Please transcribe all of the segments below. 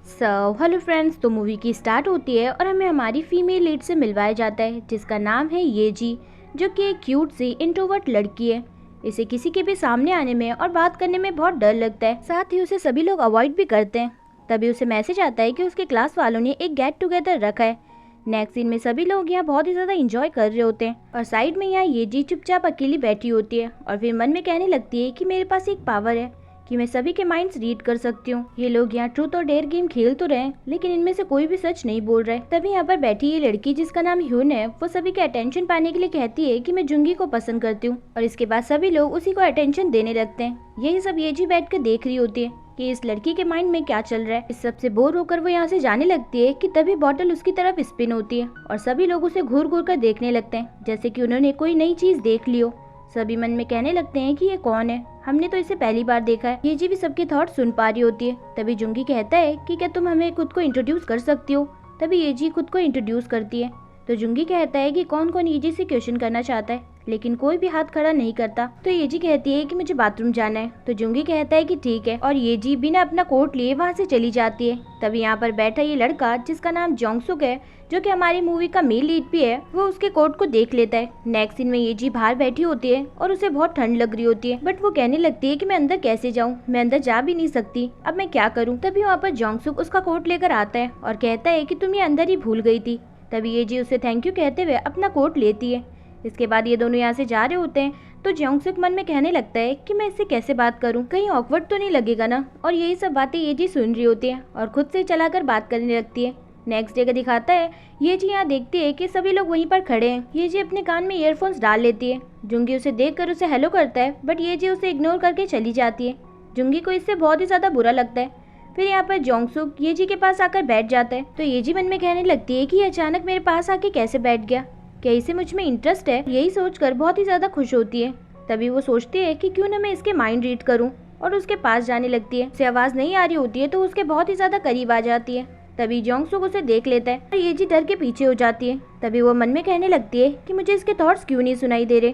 Hello friends. तो movie की start होती है और हमें हमारी फीमेल लीड से मिलवाया जाता है जिसका नाम है येजी, जो कि एक क्यूट सी इंट्रोवर्ट लड़की है। इसे किसी के भी सामने आने में और बात करने में बहुत डर लगता है, साथ ही उसे सभी लोग अवॉइड भी करते हैं। तभी उसे मैसेज आता है कि उसके क्लास वालों ने एक गेट टुगेदर रखा है। नेक्स्ट सीन में सभी लोग यहाँ बहुत ही ज़्यादा इंजॉय कर रहे होते हैं और साइड में यहाँ येजी चुपचाप अकेली बैठी होती है और फिर मन में कहने लगती है कि मेरे पास एक पावर है कि मैं सभी के माइंड्स रीड कर सकती हूँ। ये लोग यहाँ ट्रूथ और डेयर गेम खेल तो रहे हैं, लेकिन इनमें से कोई भी सच नहीं बोल रहा है। तभी यहाँ पर बैठी ये लड़की जिसका नाम ह्यून है, वो सभी के अटेंशन पाने के लिए कहती है कि मैं जुंगी को पसंद करती हूँ और इसके बाद सभी लोग उसी को अटेंशन देने लगते हैं। यही सब येजी बैठ कर देख रही होती है कि इस लड़की के माइंड में क्या चल रहा है। इस सबसे बोर होकर वो यहाँ से जाने लगती है कि तभी बॉटल उसकी तरफ स्पिन होती है और सभी लोग उसे घूर घूर कर देखने लगते हैं जैसे कि उन्होंने कोई नई चीज देख ली हो। सभी मन में कहने लगते हैं कि ये कौन है, हमने तो इसे पहली बार देखा है। येजी भी सबके थॉट सुन पा रही होती है। तभी जुंगी कहता है कि क्या तुम हमें खुद को इंट्रोड्यूस कर सकती हो। तभी येजी खुद को इंट्रोड्यूस करती है। तो जुंगी कहता है कि कौन कौन येजी से क्वेश्चन करना चाहता है, लेकिन कोई भी हाथ खड़ा नहीं करता। तो येजी कहती है कि मुझे बाथरूम जाना है। तो जुंगी कहता है कि ठीक है और येजी बिना अपना कोट लिए वहाँ से चली जाती है। तभी यहाँ पर बैठा ये लड़का जिसका नाम जोंगसुक है, जो कि हमारी मूवी का मेल लीड भी है, वो उसके कोट को देख लेता है। नेक्स्ट सीन में येजी बाहर बैठी होती है और उसे बहुत ठंड लग रही होती है, बट वो कहने लगती है कि मैं अंदर कैसे जाऊँ, मैं अंदर जा भी नहीं सकती, अब मैं क्या करूँ। तभी वहाँ पर जोंगसुक उसका कोट लेकर आता है और कहता है कि तुम ये अंदर ही भूल गई थी। तभी येजी उसे थैंक यू कहते हुए अपना कोट लेती है। इसके बाद ये दोनों यहाँ से जा रहे होते हैं। तो जोंगसुक मन में कहने लगता है कि मैं इससे कैसे बात करूं, कहीं ऑकवर्ड तो नहीं लगेगा ना। और यही सब बातें येजी सुन रही होती है और खुद से चलाकर बात करने लगती है। नेक्स्ट डे का दिखाता है। येजी यहाँ देखती है कि सभी लोग वहीं पर खड़े हैं। येजी अपने कान में ईयरफोन्स डाल लेती है। जुंगी उसे देखकर उसे हेलो करता है, बट येजी उसे इग्नोर करके चली जाती है। जुंगी को इससे बहुत ही ज्यादा बुरा लगता है। फिर यहाँ पर जोंगसुक येजी के पास आकर बैठ जाता है। तो येजी मन में कहने लगती है कि ये अचानक मेरे पास आके कैसे बैठ गया, क्या इसे मुझ में इंटरेस्ट है। यही सोचकर बहुत ही ज्यादा खुश होती है। तभी वो सोचती है कि क्यों ना मैं इसके माइंड रीड करूं और उसके पास जाने लगती है। उसे आवाज नहीं आ रही होती है तो उसके बहुत ही ज्यादा करीब आ जाती है। तभी जोंगसुक उसे देख लेता है और येजी डर के पीछे हो जाती है। तभी वो मन में कहने लगती है कि मुझे इसके थॉट्स क्यों नहीं सुनाई दे रहे,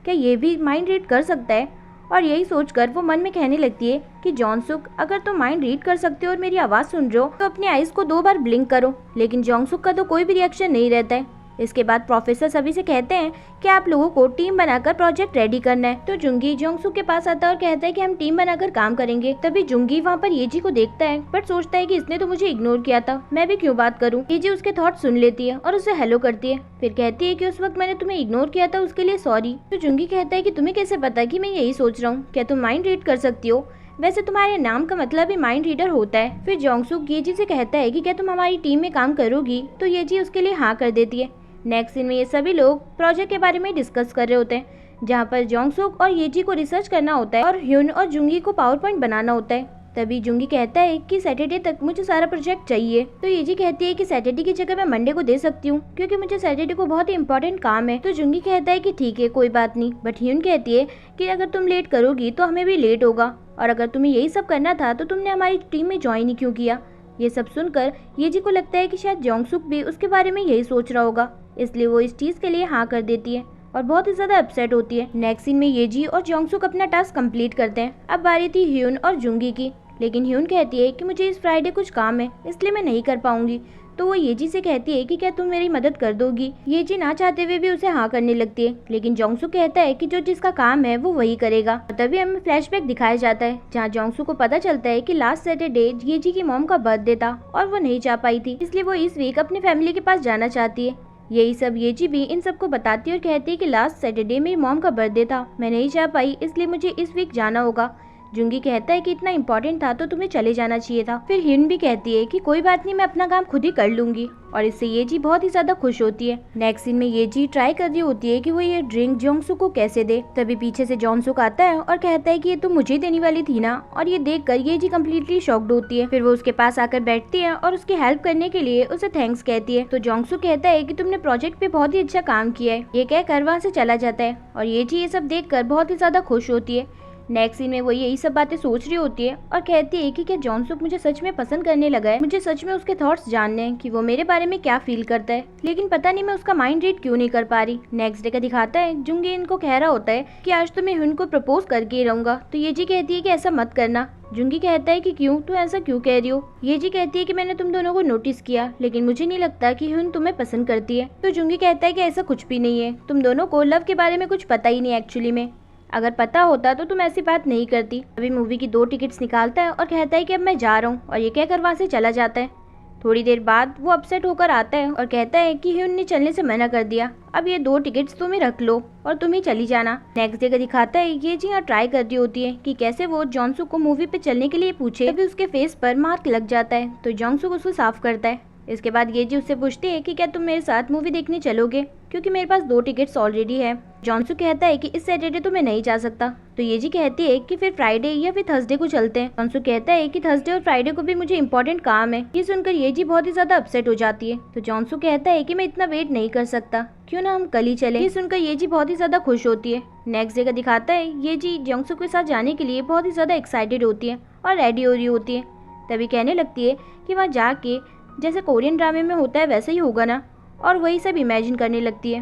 क्या ये भी माइंड रीड कर सकता है। और यही सोचकर वो मन में कहने लगती है कि जोंगसुक, अगर तुम माइंड रीड कर सकते हो और मेरी आवाज सुन रहे हो तो अपनी आईज को 2 बार ब्लिंक करो। लेकिन जोंगसुक का तो कोई भी रिएक्शन नहीं रहता है। इसके बाद प्रोफेसर सभी से कहते हैं कि आप लोगों को टीम बनाकर प्रोजेक्ट रेडी करना है। तो जुंगी जोंगसुक के पास आता है और कहता है कि हम टीम बनाकर काम करेंगे। तभी जुंगी वहाँ पर येजी को देखता है, बट सोचता है कि इसने तो मुझे इग्नोर किया था, मैं भी क्यों बात करूँ। येजी उसके थॉट सुन लेती है और उसे हेलो करती है। फिर कहती है कि उस वक्त मैंने तुम्हें इग्नोर किया था, उसके लिए सॉरी। तो जुंगी कहता है कि तुम्हें कैसे पता कि मैं यही सोच रहा हूँ, क्या तुम माइंड रीड कर सकती हो, वैसे तुम्हारे नाम का मतलब ही माइंड रीडर होता है। फिर जोंगसुक येजी से कहता है कि क्या तुम हमारी टीम में काम करोगी। तो येजी उसके लिए हाँ कर देती है। नेक्स्ट सीन में ये सभी लोग प्रोजेक्ट के बारे में डिस्कस कर रहे होते हैं, जहाँ पर जोंगसुक और येजी को रिसर्च करना होता है और ह्यून और जुंगी को पावर पॉइंट बनाना होता है। तभी जुंगी कहता है कि सैटरडे तक मुझे सारा प्रोजेक्ट चाहिए। तो येजी कहती है कि सैटरडे की जगह मैं मंडे को दे सकती हूँ, क्योंकि मुझे सैटरडे को बहुत ही इंपॉर्टेंट काम है। तो जुंगी कहता है कि ठीक है, कोई बात नहीं। बट ह्यून कहती है कि अगर तुम लेट करोगी तो हमें भी लेट होगा, और अगर तुम्हें यही सब करना था तो तुमने हमारी टीम में ज्वाइन ही क्यों किया। ये सब सुनकर येजी को लगता है कि शायद जोंगसुक भी उसके बारे में यही सोच रहा होगा, इसलिए वो इस चीज के लिए हाँ कर देती है और बहुत ही ज्यादा अपसेट होती है। नेक्स्ट सीन में येजी और जोंगसुक अपना टास्क कंप्लीट करते हैं। अब बारी थी ह्यून और जुंगी की, लेकिन ह्यून कहती है कि मुझे इस फ्राइडे कुछ काम है, इसलिए मैं नहीं कर पाऊंगी। तो वो येजी से कहती है कि क्या तुम मेरी मदद कर दोगी। येजी ना चाहते हुए भी उसे हाँ करने लगती है, लेकिन जोंगसुक कहता है कि जो जिसका काम है वो वही करेगा। तभी हमें फ्लैशबैक दिखाया जाता है, जहाँ जोंगसुक को पता चलता है कि लास्ट सैटरडे येजी की मॉम का बर्थडे था और वो नहीं जा पाई थी, इसलिए वो इस वीक अपनी फैमिली के पास जाना चाहती है। यही सब येजी भी इन सबको बताती है और कहती है कि लास्ट सैटरडे मेरी मॉम का बर्थडे था, मैं नहीं जा पाई, इसलिए मुझे इस वीक जाना होगा। जुंगी कहता है कि इतना इम्पोर्टेंट था तो तुम्हें चले जाना चाहिए था। फिर हिन भी कहती है कि कोई बात नहीं, मैं अपना काम खुद ही कर लूंगी, और इससे येजी बहुत ही ज्यादा खुश होती है। नेक्स्ट सीन में येजी ट्राई कर रही होती है कि वो ये ड्रिंक जोंगसुक को कैसे दे। तभी पीछे से जोंगसुक आता है और कहता है कि ये तो मुझे देने वाली थी ना, और ये देखकर येजी कम्प्लीटली शॉक्ड होती है। फिर वो उसके पास आकर बैठती है और उसकी हेल्प करने के लिए उसे थैंक्स कहती है। तो जोंगसुक कहता है कि तुमने प्रोजेक्ट पे बहुत ही अच्छा काम किया है, ये कहकर वहाँ से चला जाता है और येजी ये सब देखकर बहुत ही ज्यादा खुश होती है। नेक्स्ट सीन में वो यही सब बातें सोच रही होती है और कहती है कि क्या जॉनसुक मुझे सच में पसंद करने लगा है। मुझे सच में उसके थॉट्स जानने हैं कि वो मेरे बारे में क्या फील करता है, लेकिन पता नहीं मैं उसका माइंड रीड क्यों नहीं कर पा रही। नेक्स्ट डे का दिखाता है जुंगी इनको कह रहा होता है कि आज तो मैं हुन को प्रपोज करके ही रहूंगा। तो येजी कहती है कि ऐसा मत करना। जुंगी कहता है कि क्यों, तू ऐसा क्यों कह रही हो। येजी कहती है कि मैंने तुम दोनों को नोटिस किया, लेकिन मुझे नहीं लगता कि हुन तुम्हें पसंद करती है। तो जुंगी कहता है कि ऐसा कुछ भी नहीं है, तुम दोनों को लव के बारे में कुछ पता ही नहीं एक्चुअली में। अगर पता होता तो तुम ऐसी बात नहीं करती। अभी मूवी की 2 टिकट्स निकालता है और कहता है कि अब मैं जा रहा हूँ, और ये कहकर वहाँ से चला जाता है। थोड़ी देर बाद वो अपसेट होकर आता है और कहता है कि हुन ने चलने से मना कर दिया, अब ये 2 टिकट्स तुम ही रख लो और तुम ही चली जाना। नेक्स्ट डे का दिखाता है ये जी यहाँ ट्राई कर रही होती है कि कैसे वो जॉनसुक को मूवी पे चलने के लिए पूछे। तभी उसके फेस पर मार्क लग जाता है तो जॉनसुक उसको साफ करता है। इसके बाद ये जी उससे पूछती है कि क्या तुम मेरे साथ मूवी देखने चलोगे, क्योंकि मेरे पास 2 टिकट्स ऑलरेडी है। जॉनसुक कहता है कि इस सैटरडे तो मैं नहीं जा सकता। तो ये जी कहती है कि फिर फ्राइडे या फिर थर्सडे को चलते हैं। जॉनसुक कहता है कि थर्सडे और फ्राइडे को भी मुझे इंपॉर्टेंट काम है। ये सुनकर ये जी बहुत ही ज्यादा अपसेट हो जाती है। तो जॉनसुक कहता है कि मैं इतना वेट नहीं कर सकता, क्यों ना हम कल ही चले। ये सुनकर ये जी बहुत ही ज्यादा खुश होती है। नेक्स्ट डे का दिखाता है ये जी जॉनसुक के साथ जाने के लिए बहुत ही ज्यादा एक्साइटेड होती है और रेडी हो रही होती है। तभी कहने लगती है कि वहाँ जाके जैसे कोरियन ड्रामे में होता है वैसे ही होगा ना, और वही सब इमेजिन करने लगती है।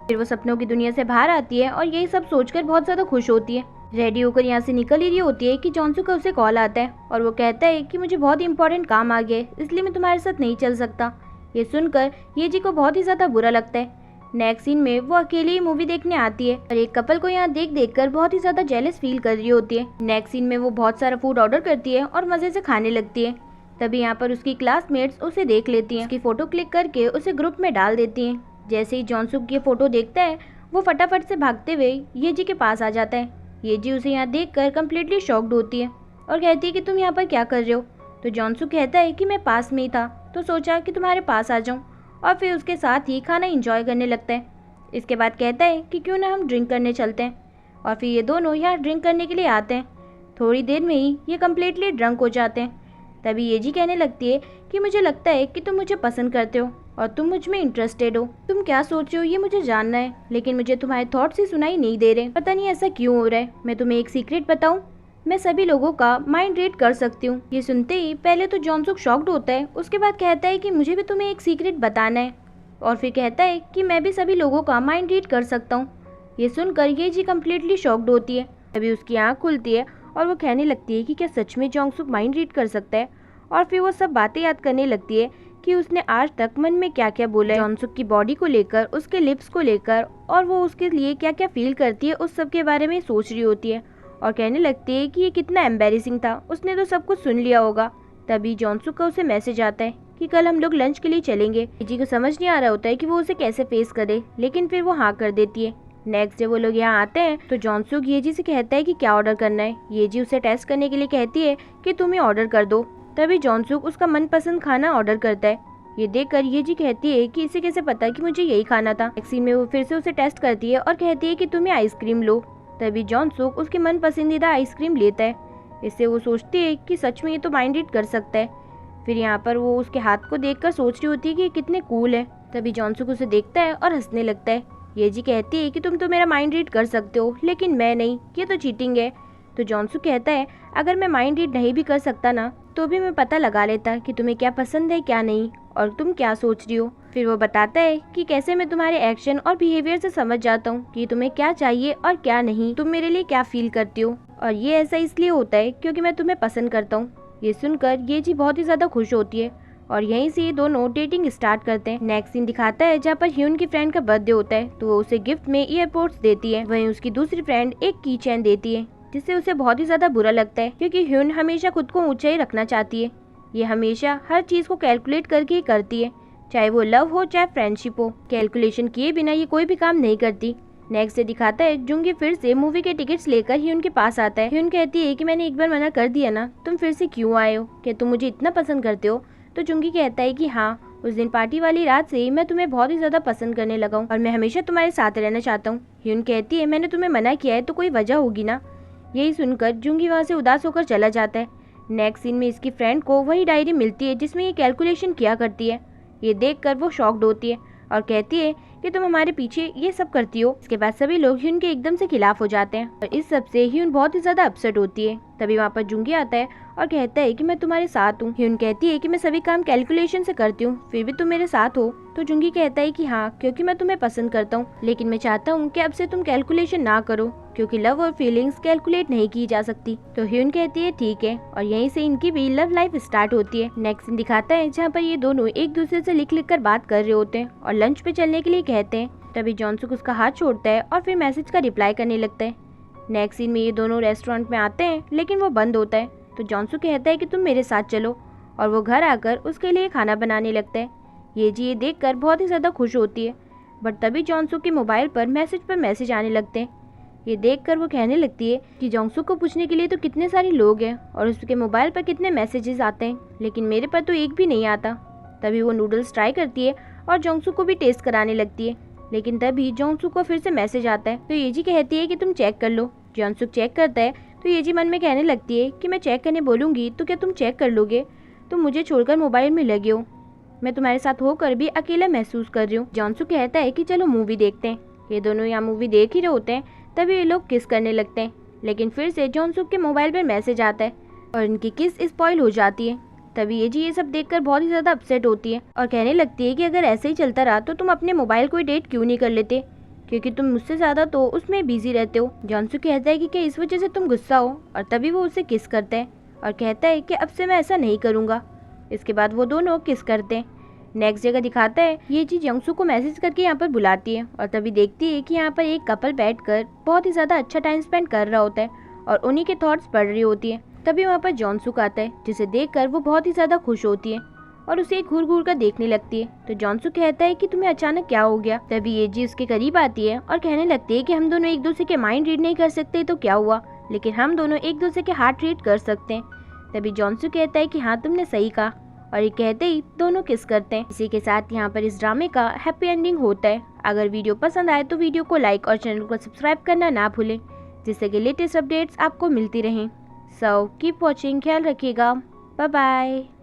फिर वो सपनों की दुनिया से बाहर आती है और यही सब सोचकर बहुत ज्यादा खुश होती है। रेडी होकर यहाँ से निकल ही रही होती है कि जॉनसुक का उसे कॉल आता है और वो कहता है कि मुझे बहुत इंपॉर्टेंट काम आ गया है, इसलिए मैं तुम्हारे साथ नहीं चल सकता। ये सुनकर ये जी को बहुत ही ज्यादा बुरा लगता है। नेक्स्ट सीन में वो अकेली ही मूवी देखने आती है और एक कपल को यहाँ देख कर बहुत ही ज्यादा जेलस फील कर रही होती है। नेक्स्ट सीन में वो बहुत सारा फूड ऑर्डर करती है और मजे से खाने लगती है। तभी यहाँ पर उसकी क्लासमेट्स उसे देख लेती हैं, उसकी फोटो क्लिक करके उसे ग्रुप में डाल देती हैं। जैसे ही जॉनसुक ये फोटो देखता है वो फटाफट से भागते हुए ये जी के पास आ जाता है। ये जी उसे यहाँ देखकर कम्प्लीटली शॉक्ड होती है और कहती है कि तुम यहाँ पर क्या कर रहे हो। तो जॉनसुक कहता है कि मैं पास में ही था तो सोचा कि तुम्हारे पास आ जाऊँ, और फिर उसके साथ ही खाना इंजॉय करने लगता है। इसके बाद कहता है कि क्यों ना हम ड्रिंक करने चलते हैं, और फिर ये दोनों यहाँ ड्रिंक करने के लिए आते हैं। थोड़ी देर में ही ये कम्प्लीटली ड्रंक हो जाते हैं। तभी ये जी कहने लगती है कि मुझे लगता है कि तुम मुझे पसंद करते हो और तुम मुझ में इंटरेस्टेड हो। तुम क्या सोच रहे हो ये मुझे जानना है, लेकिन मुझे तुम्हारे थॉट्स ही सुनाई नहीं दे रहे। पता नहीं ऐसा क्यों हो रहा है। मैं तुम्हें एक सीक्रेट बताऊं, मैं सभी लोगों का माइंड रीड कर सकती हूँ। ये सुनते ही पहले तो जॉनसुक शॉक्ड होता है, उसके बाद कहता है कि मुझे भी तुम्हें एक सीक्रेट बताना है, और फिर कहता है कि मैं भी सभी लोगों का माइंड रीड कर सकता हूँ। ये सुनकर ये जी कम्प्लीटली शॉक्ड होती है। तभी उसकी आँख खुलती है और वो कहने लगती है कि क्या सच में जॉनसुक माइंड रीड कर सकता है। और फिर वो सब बातें याद करने लगती है कि उसने आज तक मन में क्या क्या बोला है जॉनसुक की बॉडी को लेकर, उसके लिप्स को लेकर, और वो उसके लिए क्या क्या फील करती है उस सब के बारे में सोच रही होती है और कहने लगती है कि ये कितना एम्बैरेसिंग था, उसने तो सब कुछ सुन लिया होगा। तभी जॉनसुक का उसे मैसेज आता है कि कल हम लोग लंच के लिए चलेंगे। जी को समझ नहीं आ रहा होता है कि वो उसे कैसे फेस करे, लेकिन फिर वो हाँ कर देती है। नेक्स्ट डे वो लोग यहाँ आते हैं तो जॉनसुक ये जी से कहता है कि क्या ऑर्डर करना है। ये जी उसे टेस्ट करने के लिए कहती है कि तुम ही ऑर्डर कर दो। तभी जॉनसुक उसका मनपसंद खाना ऑर्डर करता है। ये देखकर ये जी कहती है कि इसे कैसे पता कि मुझे यही खाना था। नेक्स्ट सीन में वो फिर से उसे टेस्ट करती है और कहती है कि तुम्हें आइसक्रीम लो। तभी जॉनसुक उसकी मन पसंदीदा आइसक्रीम लेता है। इससे वो सोचती है कि सच में ये तो माइंड रीड कर सकता है। फिर यहाँ पर वो उसके हाथ को देखकर सोच रही होती है कि कितने कूल है। तभी जॉनसुक उसे देखता है और हंसने लगता है। ये जी कहती है कि तुम तो मेरा माइंड रीड कर सकते हो, लेकिन मैं नहीं, ये तो चीटिंग है। तो जॉनसुक कहता है अगर मैं माइंड रीड नहीं भी कर सकता ना, तो भी मैं पता लगा लेता कि तुम्हें क्या पसंद है क्या नहीं, और तुम क्या सोच रही हो। फिर वो बताता है कि कैसे मैं तुम्हारे एक्शन और बिहेवियर से समझ जाता हूँ कि तुम्हें क्या चाहिए और क्या नहीं, तुम मेरे लिए क्या फील करती हो, और ये ऐसा इसलिए होता है क्योंकि मैं तुम्हें पसंद करता हूँ। ये सुनकर ये जी बहुत ही ज्यादा खुश होती है और यहीं से ये दोनों डेटिंग स्टार्ट करते हैं। नेक्स्ट सीन दिखाता है जहाँ पर ह्यून की फ्रेंड का बर्थडे होता है, तो वो उसे गिफ्ट में ईयरपोड्स देती है। वहीं उसकी दूसरी फ्रेंड एक की चेन देती है, जिससे उसे बहुत ही ज्यादा बुरा लगता है क्योंकि ह्यून हमेशा खुद को ऊंचाई रखना चाहती है। ये हमेशा हर चीज को कैलकुलेट करके ही करती है, चाहे वो लव हो चाहे फ्रेंडशिप हो। कैलकुलेशन किए बिना ये कोई भी काम नहीं करती। नेक्स्ट डे दिखाता है जुंगी फिर से मूवी के टिकट्स लेकर ह्यून के पास आता है। ह्यून कहती है कि मैंने एक बार मना कर दिया ना, तुम फिर से क्यों आए हो, क्या तुम मुझे इतना पसंद करते हो। तो जुंगी कहता है कि हाँ, उस दिन पार्टी वाली रात से मैं तुम्हें बहुत ही ज्यादा पसंद करने लगा हूँ और मैं हमेशा तुम्हारे साथ रहना चाहता हूँ। ह्यून कहती है मैंने तुम्हें मना किया है तो कोई वजह होगी ना। यही सुनकर जुंगी वहाँ से उदास होकर चला जाता है। नेक्स्ट सीन में इसकी फ्रेंड को वही डायरी मिलती है जिसमें ये कैलकुलेशन किया करती है। ये देखकर वो शॉक्ड होती है और कहती है कि तुम हमारे पीछे ये सब करती हो। इसके बाद सभी लोग ह्यून के एकदम से खिलाफ हो जाते हैं और इस सब से ह्यून बहुत ही ज्यादा अपसेट होती है। तभी वहाँ पर जुंगी आता है और कहता है कि मैं तुम्हारे साथ हूँ। ह्यून कहती है कि मैं सभी काम कैलकुलेशन से करती हूँ, फिर भी तुम मेरे साथ हो। तो जुंगी कहता है कि हाँ, क्योंकि मैं तुम्हें पसंद करता हूँ, लेकिन मैं चाहता हूँ कि अब से तुम कैलकुलेशन ना करो, क्योंकि लव और फीलिंग्स कैलकुलेट नहीं की जा सकती। तो ह्यून कहती है ठीक है, और यहीं से इनकी भी लव लाइफ स्टार्ट होती है। नेक्स्ट सीन दिखाता है जहाँ पर ये दोनों एक दूसरे से लिख लिख कर बात कर रहे होते हैं और लंच पे चलने के लिए कहते हैं। तभी जॉनसुक उसका हाथ छोड़ता है और फिर मैसेज का रिप्लाई करने लगता है। नेक्स्ट सीन में ये दोनों रेस्टोरेंट में आते हैं, लेकिन वो बंद होता है। तो जॉनसुक कहता है कि तुम मेरे साथ चलो, और वो घर आकर उसके लिए खाना बनाने लगता है। ये जी ये देखकर बहुत ही ज़्यादा खुश होती है, बट तभी जॉनसुक के मोबाइल पर मैसेज आने लगते हैं। ये देखकर वो कहने लगती है कि जॉनसुक को पूछने के लिए तो कितने सारे लोग हैं और उसके मोबाइल पर कितने मैसेजेस आते हैं, लेकिन मेरे पर तो एक भी नहीं आता। तभी वो नूडल्स ट्राई करती है और जॉनसुक को भी टेस्ट कराने लगती है, लेकिन तभी जॉनसुक को फिर से मैसेज आता है। तो ये जी कहती है कि तुम चेक कर लो। जॉनसुक चेक करता है तो ये जी मन में कहने लगती है कि मैं चेक करने बोलूँगी तो क्या तुम चेक कर लोगे? तुम मुझे छोड़कर मोबाइल में लगे हो, मैं तुम्हारे साथ होकर भी अकेला महसूस कर रही हूँ। जॉनसुक कहता है कि चलो मूवी देखते हैं। ये दोनों यहाँ मूवी देख ही रहे होते हैं, तभी ये लोग किस करने लगते हैं, लेकिन फिर से जॉनसुक के मोबाइल पर मैसेज आता है और इनकी किस स्पॉइल हो जाती है। तभी ये जी ये सब देखकर बहुत ही ज़्यादा अपसेट होती है और कहने लगती है कि अगर ऐसे ही चलता रहा तो तुम अपने मोबाइल को डेट क्यों नहीं कर लेते, क्योंकि तुम मुझसे ज़्यादा तो उसमें बिजी रहते हो। जॉनसुक कहता है कि क्या इस वजह से तुम गुस्सा हो, और तभी वो उसे किस करता है और कहता है कि अब से मैं ऐसा नहीं करूँगा। इसके बाद वो दोनों किस करते हैं। नेक्स्ट जगह दिखाता है ये जी जंगसू को मैसेज करके यहाँ पर बुलाती है और तभी देखती है कि यहाँ पर एक कपल बैठकर बहुत ही ज़्यादा अच्छा टाइम स्पेंड कर रहा होता है और उन्हीं के थॉट्स पढ़ रही होती है। तभी वहाँ पर जॉनसुक आता है, जिसे देखकर वो बहुत ही ज़्यादा खुश होती है और उसे घूर घूर कर देखने लगती है। तो जॉनसुक कहता है कि तुम्हें अचानक क्या हो गया। तभी ये जी उसके करीब आती है और कहने लगती है कि हम दोनों एक दूसरे के माइंड रीड नहीं कर सकते तो क्या हुआ, लेकिन हम दोनों एक दूसरे के हार्ट रीड कर सकते हैं। तभी जॉनसुक कहता है कि हाँ तुमने सही कहा, और ये कहते ही दोनों किस करते हैं। इसी के साथ यहाँ पर इस ड्रामे का हैप्पी एंडिंग होता है। अगर वीडियो पसंद आए तो वीडियो को लाइक और चैनल को सब्सक्राइब करना ना भूलें, जिससे कि लेटेस्ट अपडेट्स आपको मिलती रहें। सो कीप वॉचिंग, ख्याल रखिएगा, बाय बाय।